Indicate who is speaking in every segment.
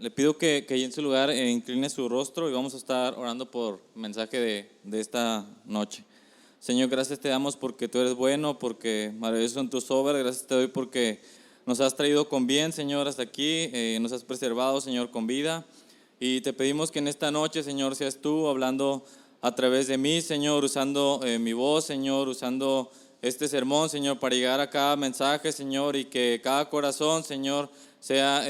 Speaker 1: Le pido que ahí en su lugar incline su rostro y vamos a estar orando por mensaje de esta noche. Señor, gracias te damos porque tú eres bueno, porque maravillosos son tus obras. Gracias te doy porque nos has traído con bien, Señor, hasta aquí. Nos has preservado, Señor, con vida. Y te pedimos que en esta noche, Señor, seas tú hablando a través de mí, Señor, usando mi voz, Señor, usando este sermón, Señor, para llegar a cada mensaje, Señor, y que cada corazón, Señor, sea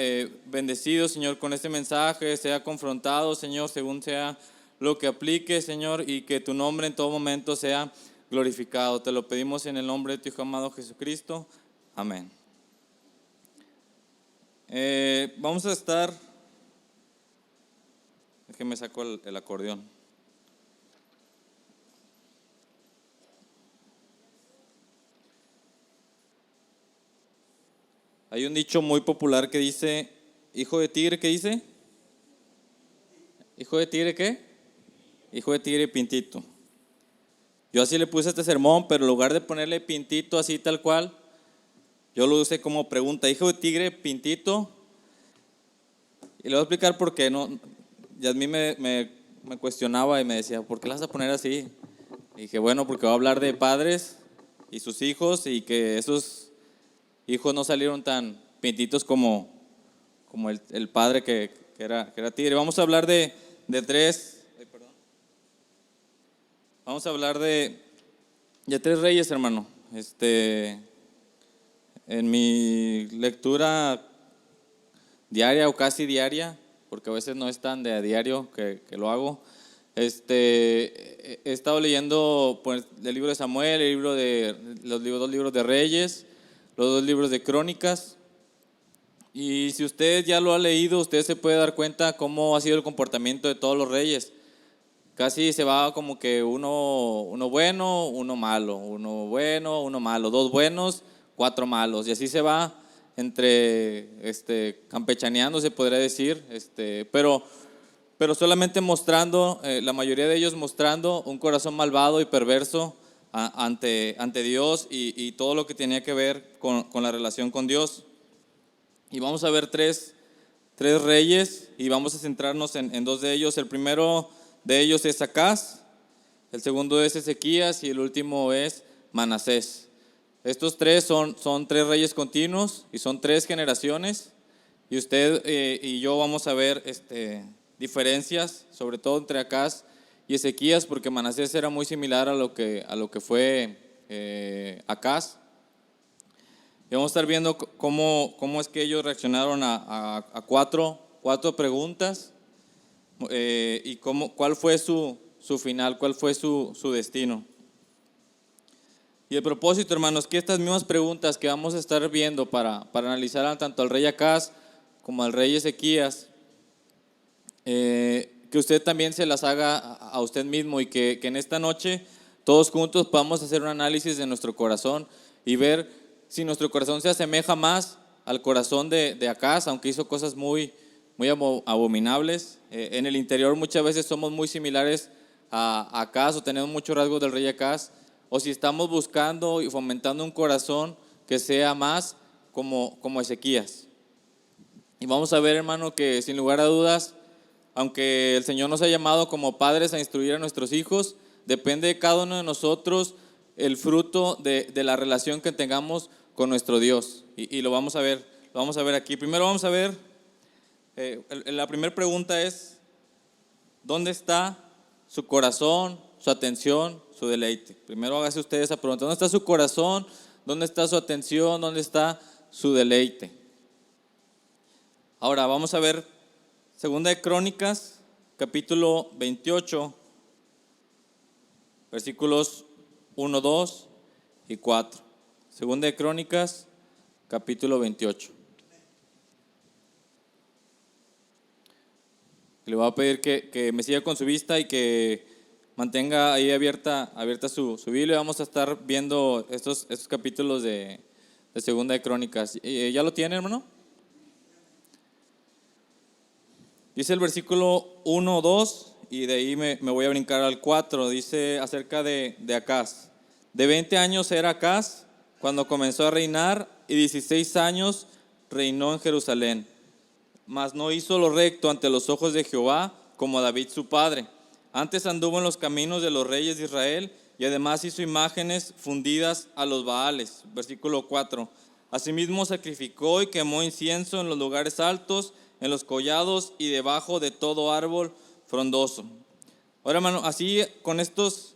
Speaker 1: bendecido, Señor, con este mensaje, sea confrontado, Señor, según sea lo que aplique, Señor, y que tu nombre en todo momento sea glorificado. Te lo pedimos en el nombre de tu Hijo amado Jesucristo. Amén. Vamos a estar... Déjeme saco el acordeón. Hay un dicho muy popular que dice, hijo de tigre, ¿qué dice? ¿Hijo de tigre qué? Hijo de tigre pintito. Yo así le puse este sermón, pero en lugar de ponerle pintito así tal cual, yo lo usé como pregunta, hijo de tigre pintito. Y le voy a explicar por qué. No, Yasmín me cuestionaba y me decía, ¿por qué la vas a poner así? Y dije, bueno, porque voy a hablar de padres y sus hijos y que esos hijos no salieron tan pintitos como el padre que era tigre. Vamos a hablar de tres. Vamos a hablar de tres reyes, hermano. En mi lectura diaria o casi diaria, porque a veces no es tan de a diario que lo hago, he estado leyendo pues, el libro de Samuel, los dos libros de Reyes, los dos libros de Crónicas. Y si usted ya lo ha leído, usted se puede dar cuenta cómo ha sido el comportamiento de todos los reyes. Casi se va como que uno bueno, uno malo, uno bueno, uno malo, dos buenos, cuatro malos. Y así se va entre campechaneando, se podría decir, pero solamente mostrando, la mayoría de ellos mostrando un corazón malvado y perverso ante Dios y todo lo que tenía que ver con la relación con Dios. Y vamos a ver tres reyes y vamos a centrarnos en dos de ellos. El primero de ellos es Acaz, el segundo es Ezequías y el último es Manasés. Estos tres son tres reyes continuos y son tres generaciones. Y usted y yo vamos a ver diferencias, sobre todo entre Acaz y Ezequías, porque Manasés era muy similar a lo que fue Acaz. Y vamos a estar viendo cómo es que ellos reaccionaron a cuatro preguntas y cuál fue su final, cuál fue su destino. Y el propósito, hermanos, que estas mismas preguntas que vamos a estar viendo para analizar tanto al rey Acaz como al rey Ezequías, que usted también se las haga a usted mismo y que en esta noche todos juntos podamos hacer un análisis de nuestro corazón y ver si nuestro corazón se asemeja más al corazón de Acaz, aunque hizo cosas muy abominables. En el interior muchas veces somos muy similares a Acaz o tenemos muchos rasgos del rey Acaz, o si estamos buscando y fomentando un corazón que sea más como Ezequías. Y vamos a ver, hermano, que sin lugar a dudas, aunque el Señor nos ha llamado como padres a instruir a nuestros hijos, depende de cada uno de nosotros el fruto de la relación que tengamos con nuestro Dios. Y lo vamos a ver aquí. Primero vamos a ver, la primera pregunta es, ¿dónde está su corazón, su atención, su deleite? Primero hágase usted esa pregunta. ¿Dónde está su corazón? ¿Dónde está su atención? ¿Dónde está su deleite? Ahora vamos a ver Segunda de Crónicas, capítulo 28, versículos 1, 2 y 4. Segunda de Crónicas, capítulo 28. Le voy a pedir que me siga con su vista y que mantenga ahí abierta su Biblia. Vamos a estar viendo estos capítulos de Segunda de Crónicas. ¿Ya lo tiene, hermano? Dice el versículo 1, 2 y de ahí me voy a brincar al 4. Dice acerca de Acaz. De 20 años era Acaz cuando comenzó a reinar y 16 años reinó en Jerusalén. mas no hizo lo recto ante los ojos de Jehová, como David su padre. Antes anduvo en los caminos de los reyes de Israel, y además hizo imágenes fundidas a los Baales. Versículo 4. Asimismo sacrificó y quemó incienso en los lugares altos, en los collados y debajo de todo árbol frondoso. Ahora, hermano, así con estos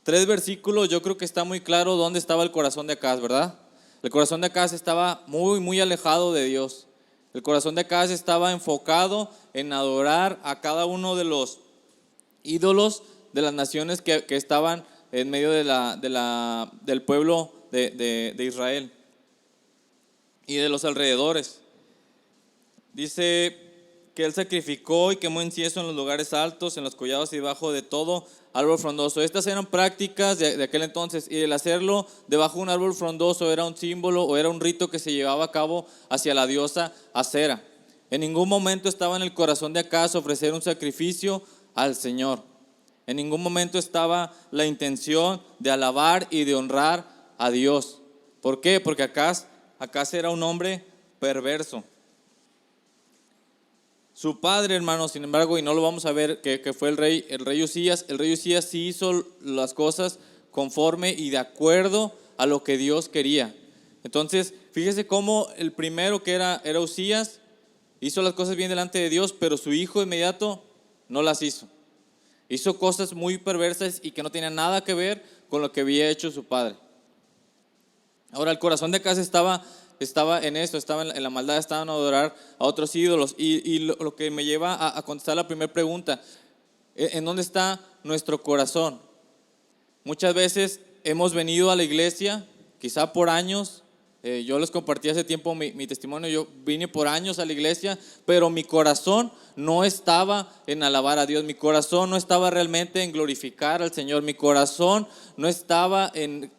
Speaker 1: 3 versículos yo creo que está muy claro dónde estaba el corazón de Acaz, ¿verdad? El corazón de Acaz estaba muy alejado de Dios. El corazón de Acaz estaba enfocado en adorar a cada uno de los ídolos de las naciones que estaban en medio del pueblo de Israel y de los alrededores. Dice que él sacrificó y quemó incienso en los lugares altos, en los collados y debajo de todo árbol frondoso. Estas eran prácticas de aquel entonces, y el hacerlo debajo de un árbol frondoso era un símbolo o era un rito que se llevaba a cabo hacia la diosa Acera. En ningún momento estaba en el corazón de Acaz ofrecer un sacrificio al Señor. En ningún momento estaba la intención de alabar y de honrar a Dios. ¿Por qué? Porque Acaz era un hombre perverso. Su padre, hermano, sin embargo, y no lo vamos a ver, que fue el rey Usías. El rey Usías sí hizo las cosas conforme y de acuerdo a lo que Dios quería. Entonces, fíjese cómo el primero que era Usías hizo las cosas bien delante de Dios, pero su hijo inmediato no las hizo. Hizo cosas muy perversas y que no tenían nada que ver con lo que había hecho su padre. Ahora, el corazón de Acaz estaba en esto, estaba en la maldad, estaba en adorar a otros ídolos. Y lo que me lleva a contestar la primera pregunta: ¿en dónde está nuestro corazón? Muchas veces hemos venido a la iglesia, quizá por años. Yo les compartí hace tiempo mi testimonio. Yo vine por años a la iglesia, pero mi corazón no estaba en alabar a Dios. Mi corazón no estaba realmente en glorificar al Señor. Mi corazón no estaba en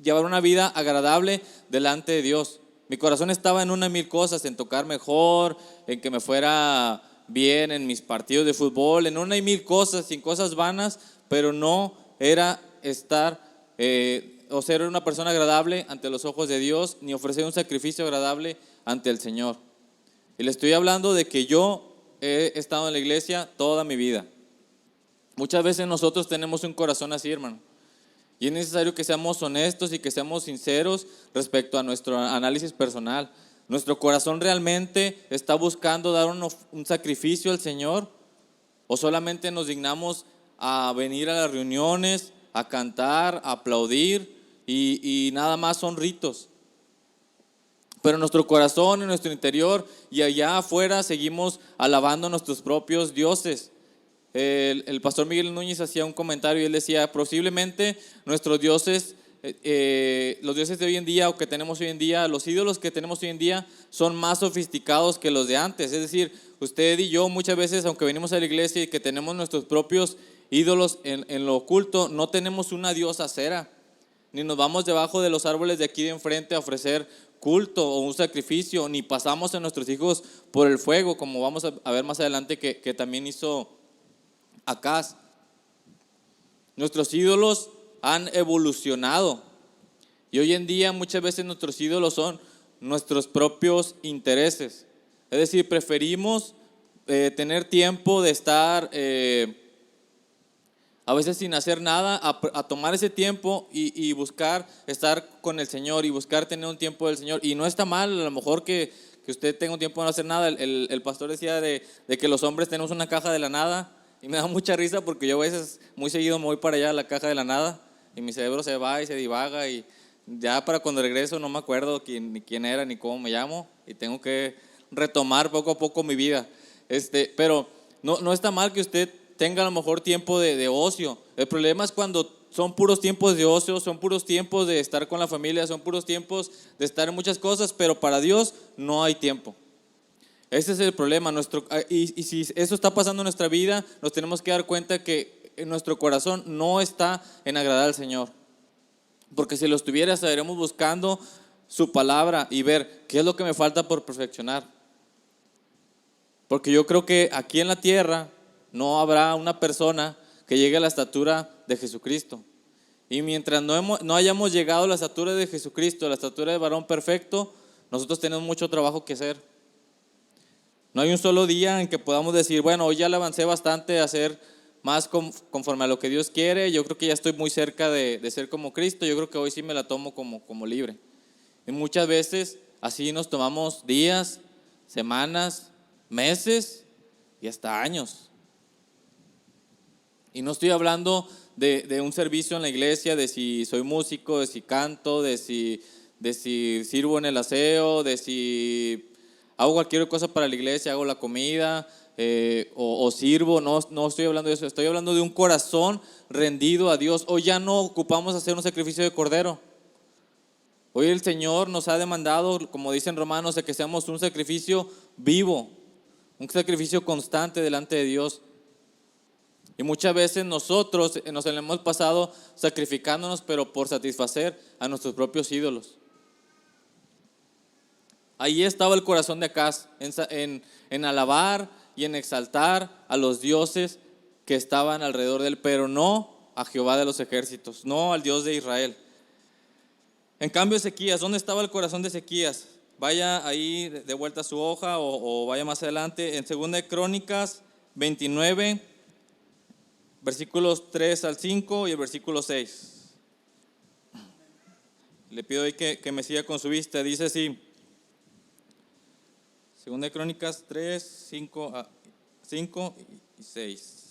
Speaker 1: llevar una vida agradable delante de Dios. Mi corazón estaba en 1,000 cosas: en tocar mejor, en que me fuera bien en mis partidos de fútbol, en 1,000 cosas, sin cosas vanas, pero no era estar o ser una persona agradable ante los ojos de Dios, ni ofrecer un sacrificio agradable ante el Señor. Y le estoy hablando de que yo he estado en la iglesia toda mi vida. Muchas veces nosotros tenemos un corazón así, hermano. Y es necesario que seamos honestos y que seamos sinceros respecto a nuestro análisis personal. ¿Nuestro corazón realmente está buscando dar un sacrificio al Señor? ¿O solamente nos dignamos a venir a las reuniones, a cantar, a aplaudir y nada más son ritos? Pero en nuestro corazón, en nuestro interior y allá afuera seguimos alabando a nuestros propios dioses. El pastor Miguel Núñez hacía un comentario y él decía: posiblemente nuestros dioses, los dioses de hoy en día o que tenemos hoy en día, los ídolos que tenemos hoy en día son más sofisticados que los de antes. Es decir, usted y yo muchas veces, aunque venimos a la iglesia y que tenemos nuestros propios ídolos en lo oculto, no tenemos una diosa Acera, ni nos vamos debajo de los árboles de aquí de enfrente a ofrecer culto o un sacrificio, ni pasamos a nuestros hijos por el fuego, como vamos a ver más adelante que también hizo Acaz. Nuestros ídolos han evolucionado y hoy en día muchas veces nuestros ídolos son nuestros propios intereses. Es decir, preferimos tener tiempo de estar a veces sin hacer nada, a tomar ese tiempo y buscar estar con el Señor y buscar tener un tiempo del Señor. Y no está mal, a lo mejor que usted tenga un tiempo de no hacer nada. El pastor decía de que los hombres tenemos una caja de la nada. Y me da mucha risa porque yo a veces muy seguido me voy para allá a la caja de la nada y mi cerebro se va y se divaga, y ya para cuando regreso no me acuerdo ni quién era ni cómo me llamo, y tengo que retomar poco a poco mi vida. Pero no está mal que usted tenga a lo mejor tiempo de ocio. El problema es cuando son puros tiempos de ocio, son puros tiempos de estar con la familia, son puros tiempos de estar en muchas cosas, pero para Dios no hay tiempo. Ese es el problema. Y si eso está pasando en nuestra vida, nos tenemos que dar cuenta que en nuestro corazón no está en agradar al Señor. Porque si lo estuviera, estaremos buscando su palabra y ver qué es lo que me falta por perfeccionar. Porque yo creo que aquí en la tierra no habrá una persona que llegue a la estatura de Jesucristo. Y mientras no hayamos llegado a la estatura de Jesucristo, a la estatura de varón perfecto, nosotros tenemos mucho trabajo que hacer. No hay un solo día en que podamos decir, bueno, hoy ya le avancé bastante a hacer más conforme a lo que Dios quiere, yo creo que ya estoy muy cerca de ser como Cristo, yo creo que hoy sí me la tomo como libre. Y muchas veces así nos tomamos días, semanas, meses y hasta años. Y no estoy hablando de un servicio en la iglesia, de si soy músico, de si canto, de si sirvo en el aseo, de si hago cualquier cosa para la iglesia, hago la comida o sirvo. No estoy hablando de eso, estoy hablando de un corazón rendido a Dios. Hoy ya no ocupamos hacer un sacrificio de cordero. Hoy el Señor nos ha demandado, como dicen Romanos, de que seamos un sacrificio vivo, un sacrificio constante delante de Dios. Y muchas veces nosotros nos hemos pasado sacrificándonos, pero por satisfacer a nuestros propios ídolos. Ahí estaba el corazón de Acaz, en alabar y en exaltar a los dioses que estaban alrededor de él, pero no a Jehová de los ejércitos, no al Dios de Israel. En cambio, Ezequías, ¿dónde estaba el corazón de Ezequías? Vaya ahí de vuelta a su hoja o vaya más adelante, en 2 de Crónicas 29, versículos 3 al 5 y el versículo 6. Le pido ahí que me siga con su vista. Dice así, 2 de Crónicas 3, 5 y 6.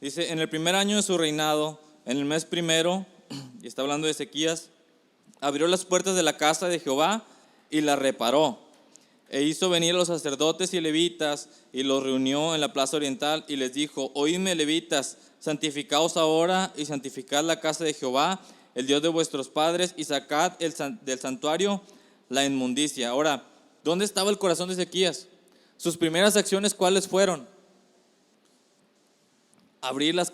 Speaker 1: Dice, en el primer año de su reinado, en el mes primero, y está hablando de Ezequías, abrió las puertas de la casa de Jehová y la reparó. E hizo venir a los sacerdotes y levitas y los reunió en la plaza oriental y les dijo, oídme levitas, santificaos ahora y santificad la casa de Jehová, el Dios de vuestros padres, y sacad del santuario la inmundicia. Ahora, ¿dónde estaba el corazón de Ezequías? Sus primeras acciones, ¿cuáles fueron? Abrir las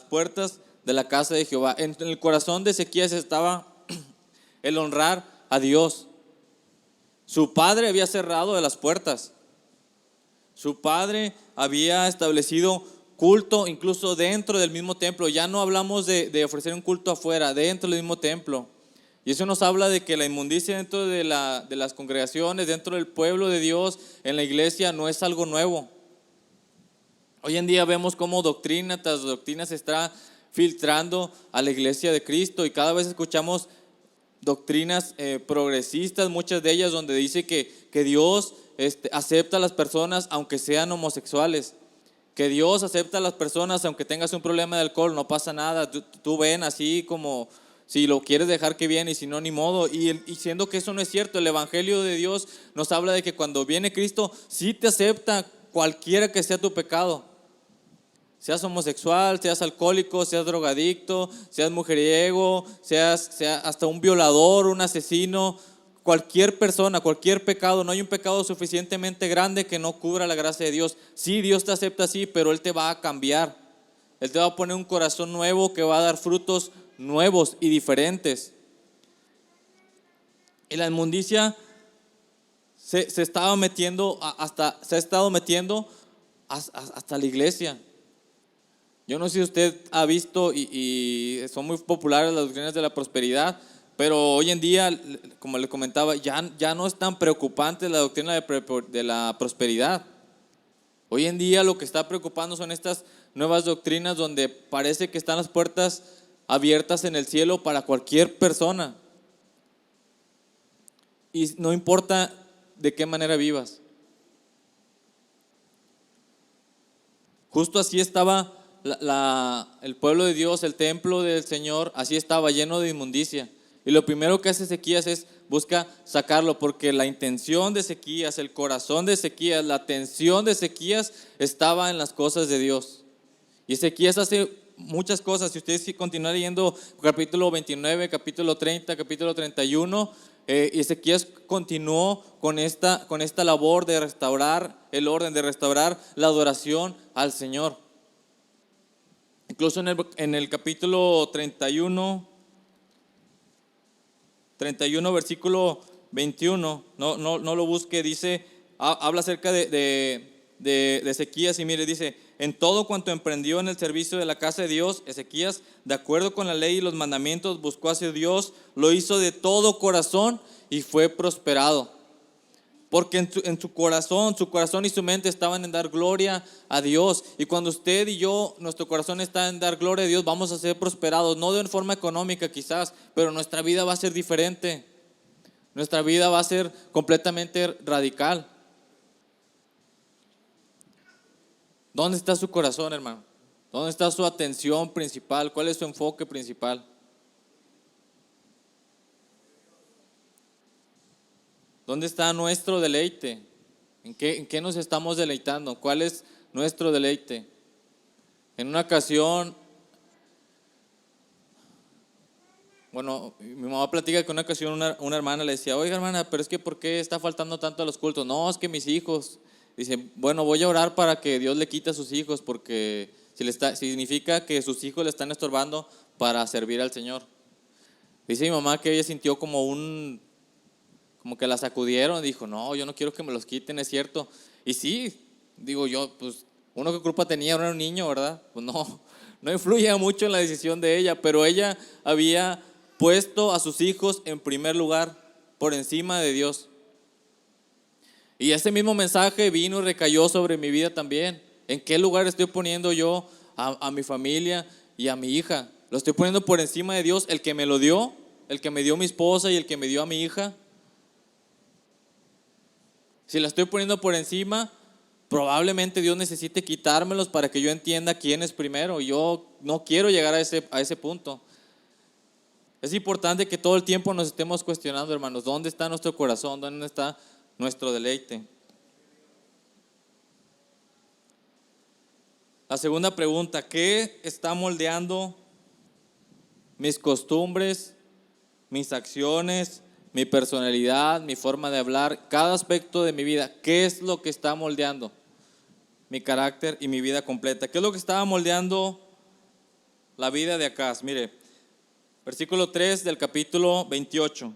Speaker 1: puertas de la casa de Jehová. En el corazón de Ezequías estaba el honrar a Dios. Su padre había cerrado las puertas. Su padre había establecido culto incluso dentro del mismo templo. Ya no hablamos de ofrecer un culto afuera, dentro del mismo templo. Y eso nos habla de que la inmundicia dentro de las congregaciones, dentro del pueblo de Dios, en la iglesia, no es algo nuevo. Hoy en día vemos cómo doctrina tras doctrina se está filtrando a la iglesia de Cristo y cada vez escuchamos doctrinas progresistas, muchas de ellas donde dice que Dios acepta a las personas aunque sean homosexuales, que Dios acepta a las personas aunque tengas un problema de alcohol, no pasa nada, tú ven así como si lo quieres dejar que viene y si no, ni modo. Y siendo que eso no es cierto, el evangelio de Dios nos habla de que cuando viene Cristo sí te acepta cualquiera que sea tu pecado. Seas homosexual, seas alcohólico, seas drogadicto, seas mujeriego, seas hasta un violador, un asesino, cualquier persona, cualquier pecado. No hay un pecado suficientemente grande que no cubra la gracia de Dios. Sí, Dios te acepta así, pero Él te va a cambiar. Él te va a poner un corazón nuevo que va a dar frutos nuevos y diferentes. Y la inmundicia se estaba metiendo se ha estado metiendo hasta la iglesia. Yo no sé si usted ha visto y son muy populares las doctrinas de la prosperidad, pero hoy en día, como le comentaba, ya no es tan preocupante la doctrina de la prosperidad. Hoy en día lo que está preocupando son estas nuevas doctrinas donde parece que están las puertas abiertas en el cielo para cualquier persona. Y no importa de qué manera vivas. Justo así estaba el pueblo de Dios, el templo del Señor, así estaba lleno de inmundicia. Y lo primero que hace Ezequías es busca sacarlo, porque la intención de Ezequías, el corazón de Ezequías, la atención de Ezequías estaba en las cosas de Dios. Y Ezequías hace muchas cosas. Si ustedes continúan leyendo capítulo 29, capítulo 30, capítulo 31, Ezequías continuó con esta labor de restaurar el orden, de restaurar la adoración al Señor. Incluso en el capítulo 31, versículo 21, no lo busque, dice, habla acerca de Ezequías y mire, dice, en todo cuanto emprendió en el servicio de la casa de Dios, Ezequías, de acuerdo con la ley y los mandamientos, buscó hacia Dios, lo hizo de todo corazón y fue prosperado. Porque en su corazón y su mente estaban en dar gloria a Dios. Y cuando usted y yo, nuestro corazón está en dar gloria a Dios, vamos a ser prosperados, no de una forma económica quizás, pero nuestra vida va a ser diferente. Nuestra vida va a ser completamente radical. ¿Dónde está su corazón, hermano? ¿Dónde está su atención principal? ¿Cuál es su enfoque principal? ¿Dónde está nuestro deleite? ¿En qué nos estamos deleitando? ¿Cuál es nuestro deleite? En una ocasión, mi mamá platica que en una ocasión una hermana le decía, oiga hermana, pero es que ¿por qué está faltando tanto a los cultos? No, es que mis hijos. Dice, bueno, voy a orar para que Dios le quite a sus hijos, porque significa que sus hijos le están estorbando para servir al Señor. Dice mi mamá que ella sintió como que la sacudieron, dijo, no, yo no quiero que me los quiten, es cierto. Y sí, digo yo, pues uno que culpa tenía, era un niño, ¿verdad? Pues no influía mucho en la decisión de ella, pero ella había puesto a sus hijos en primer lugar, por encima de Dios. Y ese mismo mensaje vino y recayó sobre mi vida también. ¿En qué lugar estoy poniendo yo a mi familia y a mi hija? ¿Lo estoy poniendo por encima de Dios, el que me lo dio, el que me dio mi esposa y el que me dio a mi hija? Si la estoy poniendo por encima, probablemente Dios necesite quitármelos para que yo entienda quién es primero. Yo no quiero llegar a ese punto. Es importante que todo el tiempo nos estemos cuestionando, hermanos, ¿dónde está nuestro corazón? ¿Dónde está nuestro deleite? La segunda pregunta, ¿qué está moldeando mis costumbres, mis acciones, mi personalidad, mi forma de hablar, cada aspecto de mi vida? ¿Qué es lo que está moldeando mi carácter y mi vida completa? ¿Qué es lo que estaba moldeando la vida de Acaz? Mire, versículo 3 del capítulo 28.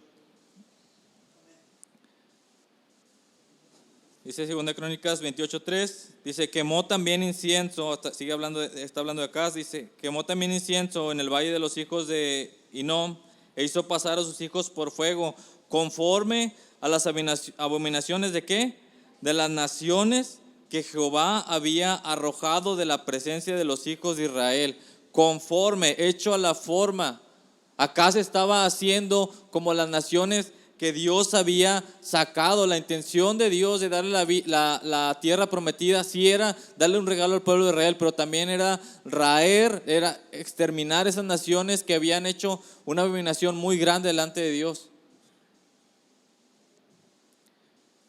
Speaker 1: Dice 2 Crónicas 28:3, dice, quemó también incienso, está hablando de Acaz, dice, quemó también incienso en el valle de los hijos de Hinnom, e hizo pasar a sus hijos por fuego, conforme a las abominaciones de ¿qué? De las naciones que Jehová había arrojado de la presencia de los hijos de Israel, conforme, hecho a la forma. Acaz estaba haciendo como las naciones que Dios había sacado. La intención de Dios de darle la tierra prometida sí era darle un regalo al pueblo de Israel, pero también era era exterminar esas naciones que habían hecho una abominación muy grande delante de Dios.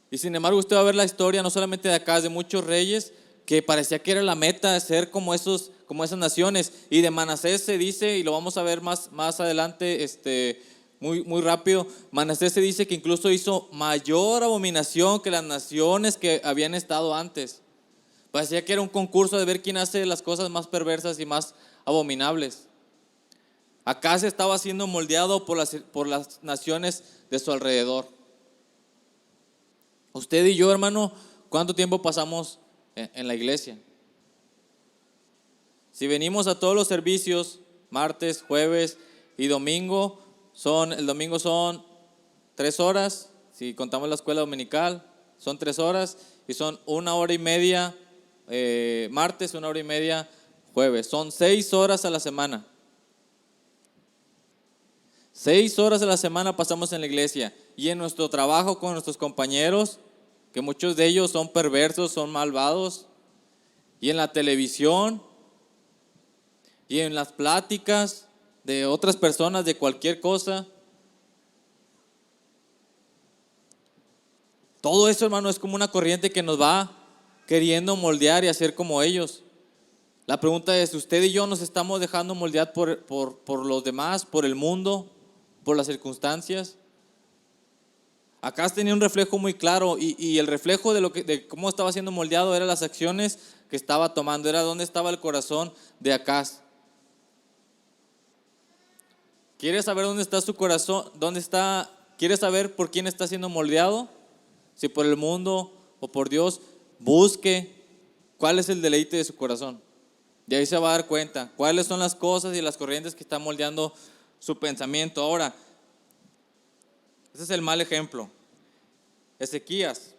Speaker 1: Y sin embargo usted va a ver la historia no solamente de acá, de muchos reyes que parecía que era la meta de ser como esas naciones. Y de Manasés se dice, y lo vamos a ver más adelante, muy rápido, Manasés se dice que incluso hizo mayor abominación que las naciones que habían estado antes. Parecía que era un concurso de ver quién hace las cosas más perversas y más abominables. Acá se estaba siendo moldeado por las naciones de su alrededor. Usted y yo, hermano, ¿cuánto tiempo pasamos en la iglesia? Si venimos a todos los servicios, martes, jueves y domingo, el domingo son 3 horas, si contamos la escuela dominical, son 3 horas y son 1 hora y media martes, 1 hora y media jueves, son 6 horas a la semana. 6 horas a la semana pasamos en la iglesia y en nuestro trabajo con nuestros compañeros, que muchos de ellos son perversos, son malvados, y en la televisión y en las pláticas de otras personas de cualquier cosa. Todo eso, hermano, es como una corriente que nos va queriendo moldear y hacer como ellos. La pregunta es, ¿usted y yo nos estamos dejando moldear por los demás, por el mundo, por las circunstancias? Acá tenía un reflejo muy claro y el reflejo de cómo estaba siendo moldeado eran las acciones que estaba tomando, era dónde estaba el corazón de Acaz. ¿Quiere saber dónde está su corazón? ¿Quiere saber por quién está siendo moldeado? Si por el mundo o por Dios, busque cuál es el deleite de su corazón. Y ahí se va a dar cuenta cuáles son las cosas y las corrientes que están moldeando su pensamiento. Ahora, ese es el mal ejemplo. Ezequías.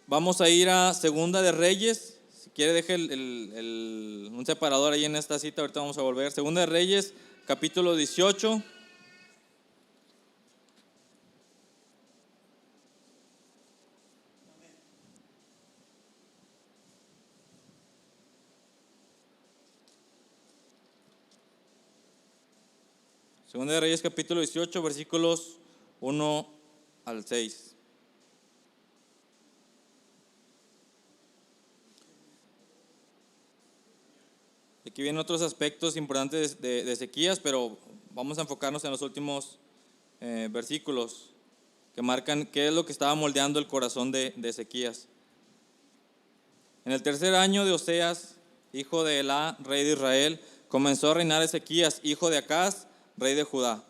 Speaker 1: Vamos a ir a Segunda de Reyes. Si quiere deje un separador ahí en esta cita, ahorita vamos a volver. Segunda de Reyes, capítulo 18. Segunda de Reyes, capítulo 18, versículos 1 al 6. Aquí vienen otros aspectos importantes de Ezequías, pero vamos a enfocarnos en los últimos versículos que marcan qué es lo que estaba moldeando el corazón de Ezequías. En el tercer año de Oseas, hijo de Elá, rey de Israel, comenzó a reinar Ezequías, hijo de Acaz, rey de Judá.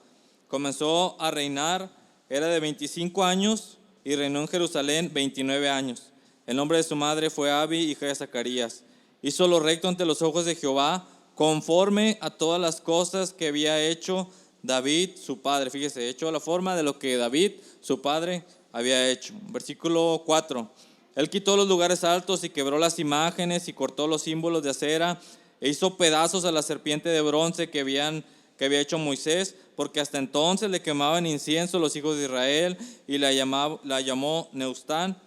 Speaker 1: Comenzó a reinar, era de 25 años y reinó en Jerusalén 29 años. El nombre de su madre fue Abi, hija de Zacarías. Hizo lo recto ante los ojos de Jehová, conforme a todas las cosas que había hecho David, su padre. Fíjese, hecho a la forma de lo que David, su padre, había hecho. Versículo 4. Él quitó los lugares altos y quebró las imágenes y cortó los símbolos de acera e hizo pedazos a la serpiente de bronce que había hecho Moisés, porque hasta entonces le quemaban incienso los hijos de Israel y la llamó Neustán.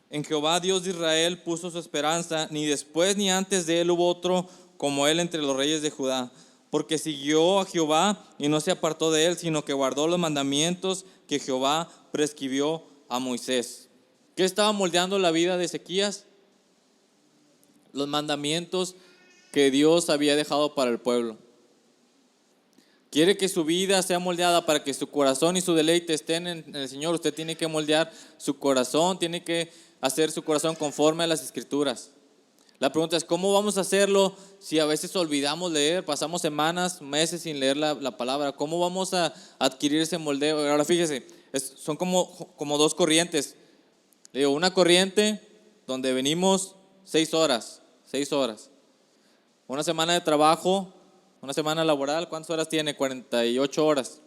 Speaker 1: En Jehová Dios de Israel puso su esperanza, ni después ni antes de él hubo otro como él entre los reyes de Judá, porque siguió a Jehová y no se apartó de él, sino que guardó los mandamientos que Jehová prescribió a Moisés. ¿Qué estaba moldeando la vida de Ezequías? Los mandamientos que Dios había dejado para el pueblo. Quiere que su vida sea moldeada para que su corazón y su deleite estén en el Señor. Usted tiene que moldear su corazón, tiene que hacer su corazón conforme a las Escrituras. La pregunta es, ¿cómo vamos a hacerlo si a veces olvidamos leer, pasamos semanas, meses sin leer la palabra? ¿Cómo vamos a adquirir ese moldeo? Ahora fíjese, son como dos corrientes. Le digo, una corriente donde venimos 6 horas. Una semana de trabajo, una semana laboral, ¿cuántas horas tiene? 48 horas.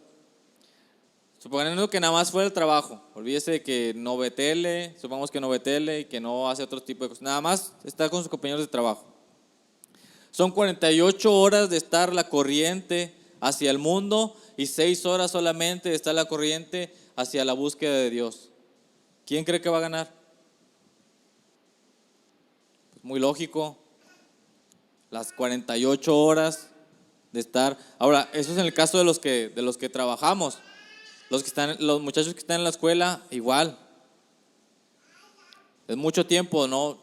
Speaker 1: Suponiendo que nada más fue el trabajo, olvídese de que no ve tele, supongamos que no ve tele y que no hace otro tipo de cosas, nada más está con sus compañeros de trabajo. Son 48 horas de estar la corriente hacia el mundo y 6 horas solamente de estar la corriente hacia la búsqueda de Dios. ¿Quién cree que va a ganar? Pues muy lógico, las 48 horas de estar. Ahora, eso es en el caso de los que trabajamos. Los muchachos que están en la escuela, igual. Es mucho tiempo, no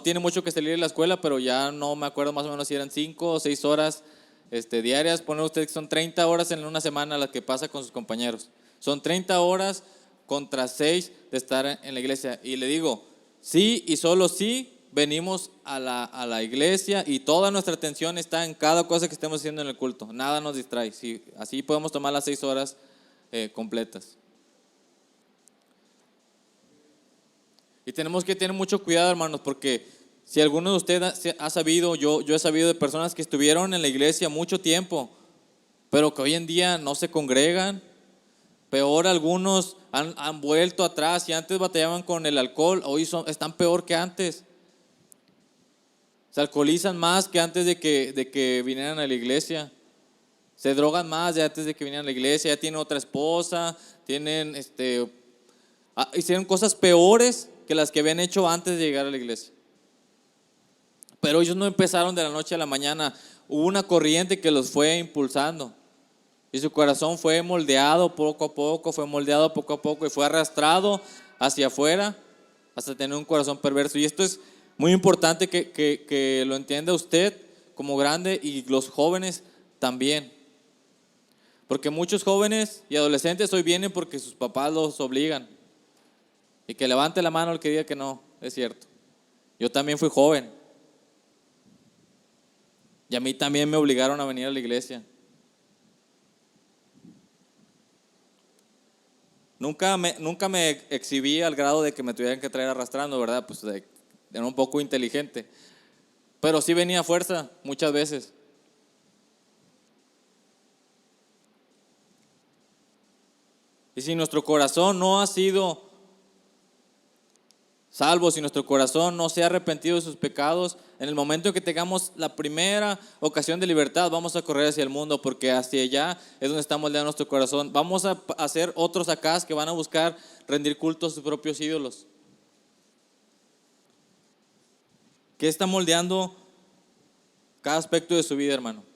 Speaker 1: tiene mucho que salir de la escuela, pero ya no me acuerdo más o menos si eran 5 o 6 horas diarias. Pone usted que son 30 horas en una semana las que pasa con sus compañeros. Son 30 horas contra 6 de estar en la iglesia. Y le digo, sí y solo sí venimos a la iglesia y toda nuestra atención está en cada cosa que estemos haciendo en el culto. Nada nos distrae. Sí, así podemos tomar las 6 horas completas. Y tenemos que tener mucho cuidado, hermanos, porque si alguno de ustedes ha sabido, yo he sabido de personas que estuvieron en la iglesia mucho tiempo, pero que hoy en día no se congregan. Peor, algunos han vuelto atrás y antes batallaban con el alcohol, hoy están peor que antes. Se alcoholizan más que antes de que vinieran a la iglesia. Se drogan más de antes de que vinieran a la iglesia, ya tienen otra esposa, hicieron cosas peores que las que habían hecho antes de llegar a la iglesia. Pero ellos no empezaron de la noche a la mañana, hubo una corriente que los fue impulsando. Y su corazón fue moldeado poco a poco y fue arrastrado hacia afuera hasta tener un corazón perverso. Y esto es muy importante que lo entienda usted como grande y los jóvenes también. Porque muchos jóvenes y adolescentes hoy vienen porque sus papás los obligan. Y que levante la mano el que diga que no, es cierto. Yo también fui joven. Y a mí también me obligaron a venir a la iglesia. Nunca me exhibí al grado de que me tuvieran que traer arrastrando, ¿verdad? Pues era un poco inteligente. Pero sí venía a fuerza muchas veces. Y si nuestro corazón no ha sido salvo, si nuestro corazón no se ha arrepentido de sus pecados, en el momento en que tengamos la primera ocasión de libertad, vamos a correr hacia el mundo, porque hacia allá es donde está moldeando nuestro corazón. Vamos a hacer otros acá que van a buscar rendir culto a sus propios ídolos. ¿Qué está moldeando cada aspecto de su vida, hermano?